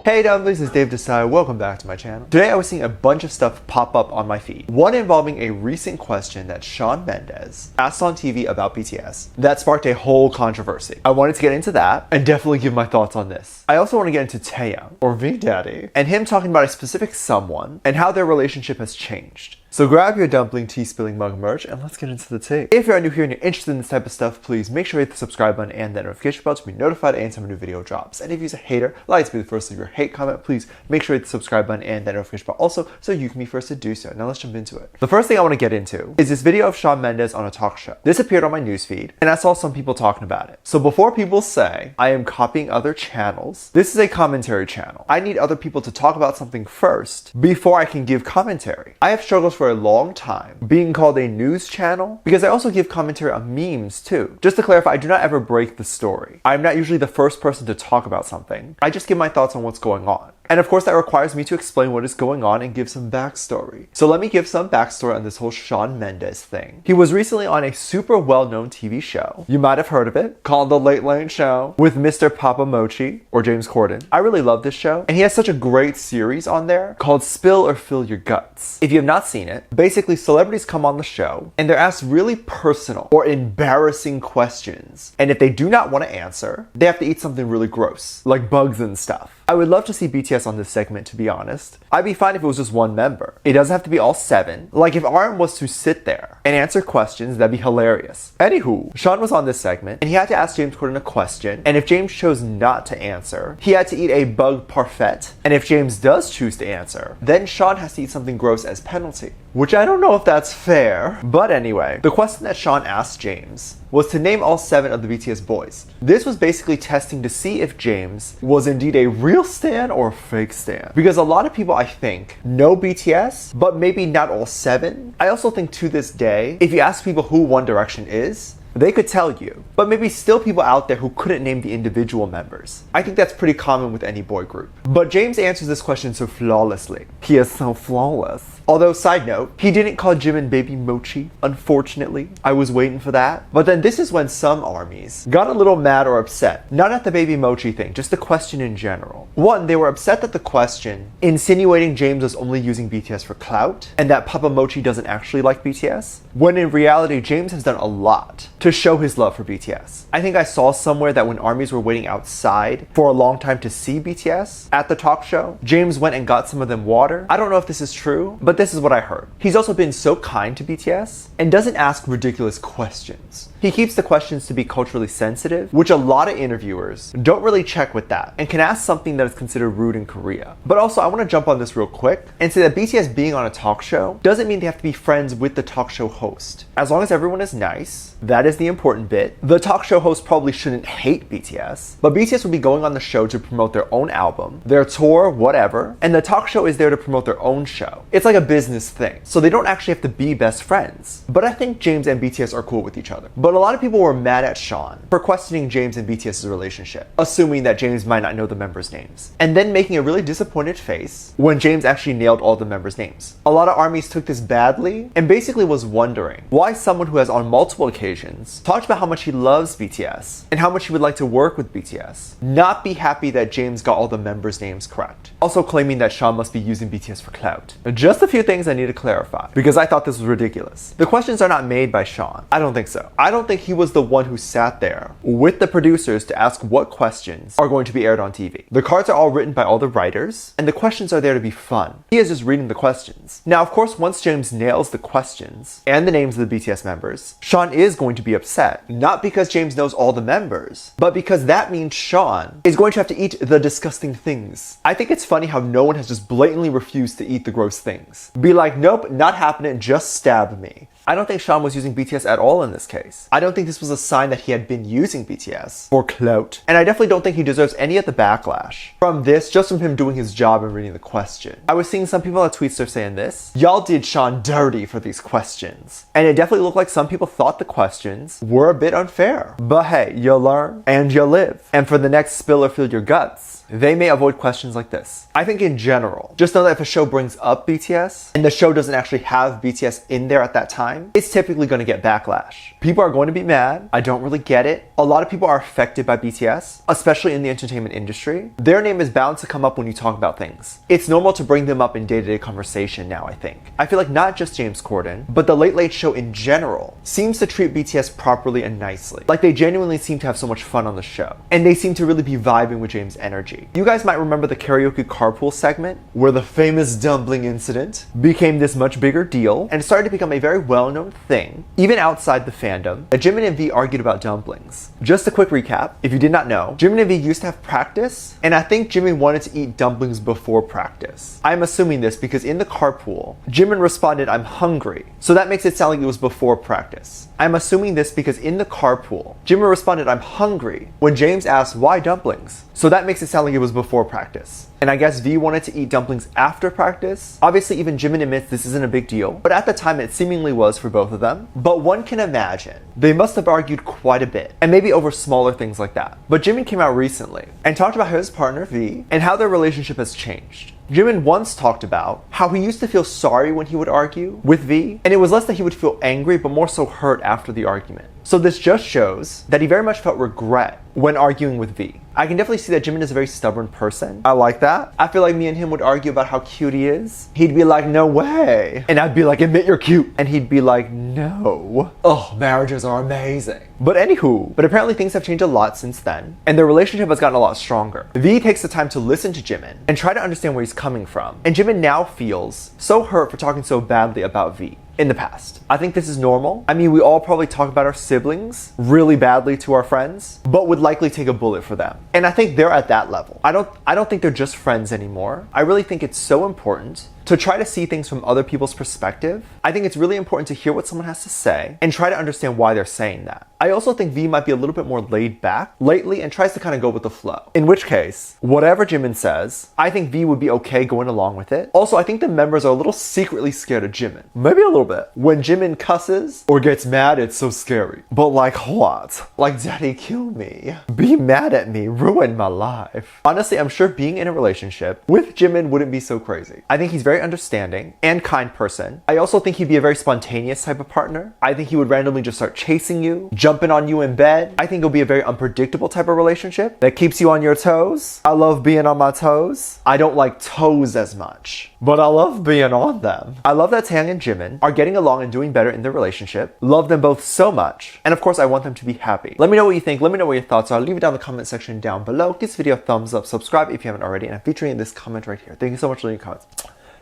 Hey dumplings, it's Dave Desai. Welcome back to my channel. Today I was seeing a bunch of stuff pop up on my feed. One involving a recent question that Shawn Mendes asked on TV about BTS that sparked a whole controversy. I wanted to get into that and definitely give my thoughts on this. I also want to get into Taehyung, or V Daddy, and him talking about a specific someone and how their relationship has changed. So grab your dumpling tea spilling mug merch and let's get into the tea. If you're new here and you're interested in this type of stuff, please make sure you hit the subscribe button and that notification bell to be notified anytime a new video drops. And if you're a hater, like to be the first to leave your hate comment, please make sure you hit the subscribe button and that notification bell also so you can be first to do so. Now let's jump into it. The first thing I want to get into is this video of Shawn Mendes on a talk show. This appeared on my newsfeed and I saw some people talking about it. So before people say I am copying other channels, this is a commentary channel. I need other people to talk about something first before I can give commentary. I have struggled for a long time being called a news channel because I also give commentary on memes too. Just to clarify, I do not ever break the story. I'm not usually the first person to talk about something. I just give my thoughts on what's going on. And of course that requires me to explain what is going on and give some backstory. So let me give some backstory on this whole Shawn Mendes thing. He was recently on a super well-known TV show. You might have heard of it, called The Late Late Show with Mr. Papa Mochi or James Corden. I really love this show and he has such a great series on there called Spill or Fill Your Guts. If you have not seen it, basically celebrities come on the show and they're asked really personal or embarrassing questions. And if they do not want to answer, they have to eat something really gross, like bugs and stuff. I would love to see BTS on this segment, to be honest. I'd be fine if it was just one member. It doesn't have to be all 7. Like if RM was to sit there and answer questions, that'd be hilarious. Anywho, Shawn was on this segment and he had to ask James Corden a question, and if James chose not to answer, he had to eat a bug parfait. And if James does choose to answer, then Shawn has to eat something gross as penalty. Which I don't know if that's fair. But anyway, the question that Shawn asked James was to name all 7 of the BTS boys. This was basically testing to see if James was indeed a real stan or a fake stan. Because a lot of people, I think, know BTS, but maybe not all 7. I also think to this day, if you ask people who One Direction is, they could tell you, but maybe still people out there who couldn't name the individual members. I think that's pretty common with any boy group. But James answers this question so flawlessly. He is so flawless. Although, side note, he didn't call Jimin Baby Mochi, unfortunately. I was waiting for that. But then this is when some armies got a little mad or upset. Not at the Baby Mochi thing, just the question in general. One, they were upset that the question insinuating James was only using BTS for clout, and that Papa Mochi doesn't actually like BTS, when in reality, James has done a lot to show his love for BTS. I think I saw somewhere that when armies were waiting outside for a long time to see BTS at the talk show, James went and got some of them water. I don't know if this is true, but this is what I heard. He's also been so kind to BTS and doesn't ask ridiculous questions. He keeps the questions to be culturally sensitive, which a lot of interviewers don't really check with that and can ask something that is considered rude in Korea. But also, I want to jump on this real quick and say that BTS being on a talk show doesn't mean they have to be friends with the talk show host. As long as everyone is nice, that is the important bit. The talk show host probably shouldn't hate BTS, but BTS will be going on the show to promote their own album, their tour, whatever, and the talk show is there to promote their own show. It's like a business thing, so they don't actually have to be best friends. But I think James and BTS are cool with each other. But a lot of people were mad at Shawn for questioning James and BTS's relationship, assuming that James might not know the members' names, and then making a really disappointed face when James actually nailed all the members' names. A lot of armies took this badly and basically was wondering why someone who has on multiple occasions talked about how much he loves BTS and how much he would like to work with BTS, not be happy that James got all the members' names correct. Also claiming that Shawn must be using BTS for clout. Just a few things I need to clarify, because I thought this was ridiculous. The questions are not made by Shawn. I don't think so. I don't think he was the one who sat there with the producers to ask what questions are going to be aired on TV. The cards are all written by all the writers, and the questions are there to be fun. He is just reading the questions. Now, of course, once James nails the questions and the names of the BTS members, Shawn is going to be upset. Not because James knows all the members, but because that means Shawn is going to have to eat the disgusting things. I think it's funny how no one has just blatantly refused to eat the gross things. Be like, nope, not happening, just stab me. I don't think Shawn was using BTS at all in this case. I don't think this was a sign that he had been using BTS for clout. And I definitely don't think he deserves any of the backlash from this, just from him doing his job and reading the question. I was seeing some people on Tweetster saying this. Y'all did Shawn dirty for these questions. And it definitely looked like some people thought the questions were a bit unfair. But hey, you learn and you live. And for the next Spill or Fill Your Guts, they may avoid questions like this. I think in general, just know that if a show brings up BTS and the show doesn't actually have BTS in there at that time, time, it's typically going to get backlash. People are going to be mad. I don't really get it. A lot of people are affected by BTS, especially in the entertainment industry. Their name is bound to come up when you talk about things. It's normal to bring them up in day-to-day conversation now, I think. I feel like not just James Corden, but the Late Late Show in general seems to treat BTS properly and nicely. Like they genuinely seem to have so much fun on the show. And they seem to really be vibing with James' energy. You guys might remember the karaoke carpool segment where the famous dumpling incident became this much bigger deal and started to become a very well-known thing, even outside the fandom, that Jimin and V argued about dumplings. Just a quick recap, if you did not know, Jimin and V used to have practice, and I think Jimin wanted to eat dumplings before practice. I'm assuming this because in the carpool, Jimin responded, "I'm hungry." So that makes it sound like it was before practice. I'm assuming this because in the carpool, Jimin responded, "I'm hungry," when James asked, "Why dumplings?" So that makes it sound like it was before practice. And I guess V wanted to eat dumplings after practice. Obviously, even Jimin admits this isn't a big deal, but at the time it seemingly was for both of them. But one can imagine they must have argued quite a bit, and maybe over smaller things like that. But Jimin came out recently and talked about his partner V and how their relationship has changed. Jimin once talked about how he used to feel sorry when he would argue with V, and it was less that he would feel angry, but more so hurt after the argument. So this just shows that he very much felt regret when arguing with V. I can definitely see that Jimin is a very stubborn person. I like that. I feel like me and him would argue about how cute he is. He'd be like, "No way." And I'd be like, "Admit you're cute." And he'd be like, "No." Oh, marriages are amazing. But apparently things have changed a lot since then, and their relationship has gotten a lot stronger. V takes the time to listen to Jimin and try to understand where he's coming from. And Jimin now feels so hurt for talking so badly about V in the past. I think this is normal. I mean, we all probably talk about our siblings really badly to our friends, but would likely take a bullet for them. And I think they're at that level. I don't think they're just friends anymore. I really think it's so important to try to see things from other people's perspective. I think it's really important to hear what someone has to say and try to understand why they're saying that. I also think V might be a little bit more laid back lately and tries to kind of go with the flow. In which case, whatever Jimin says, I think V would be okay going along with it. Also, I think the members are a little secretly scared of Jimin. Maybe a little bit. When Jimin cusses or gets mad, it's so scary. But like what? Like, "Daddy, kill me. Be mad at me. Ruin my life." Honestly, I'm sure being in a relationship with Jimin wouldn't be so crazy. I think he's very understanding and kind person. I also think he'd be a very spontaneous type of partner. I think he would randomly just start chasing you, jumping on you in bed. I think it'll be a very unpredictable type of relationship that keeps you on your toes. I love being on my toes. I don't like toes as much, but I love being on them. I love that Taehyung and Jimin are getting along and doing better in their relationship. Love them both so much. And of course, I want them to be happy. Let me know what you think. Let me know what your thoughts are. Leave it down in the comment section down below. Give this video a thumbs up. Subscribe if you haven't already. And I'm featuring this comment right here. Thank you so much for leaving comments.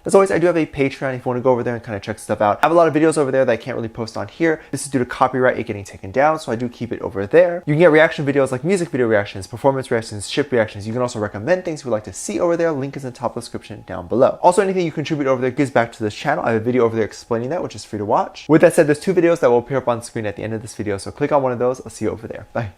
As always, I do have a Patreon if you want to go over there and kind of check stuff out. I have a lot of videos over there that I can't really post on here. This is due to copyright it getting taken down, so I do keep it over there. You can get reaction videos like music video reactions, performance reactions, ship reactions. You can also recommend things you would like to see over there. Link is in the top description down below. Also, anything you contribute over there gives back to this channel. I have a video over there explaining that, which is free to watch. With that said, there's 2 videos that will appear up on screen at the end of this video, so click on one of those. I'll see you over there. Bye.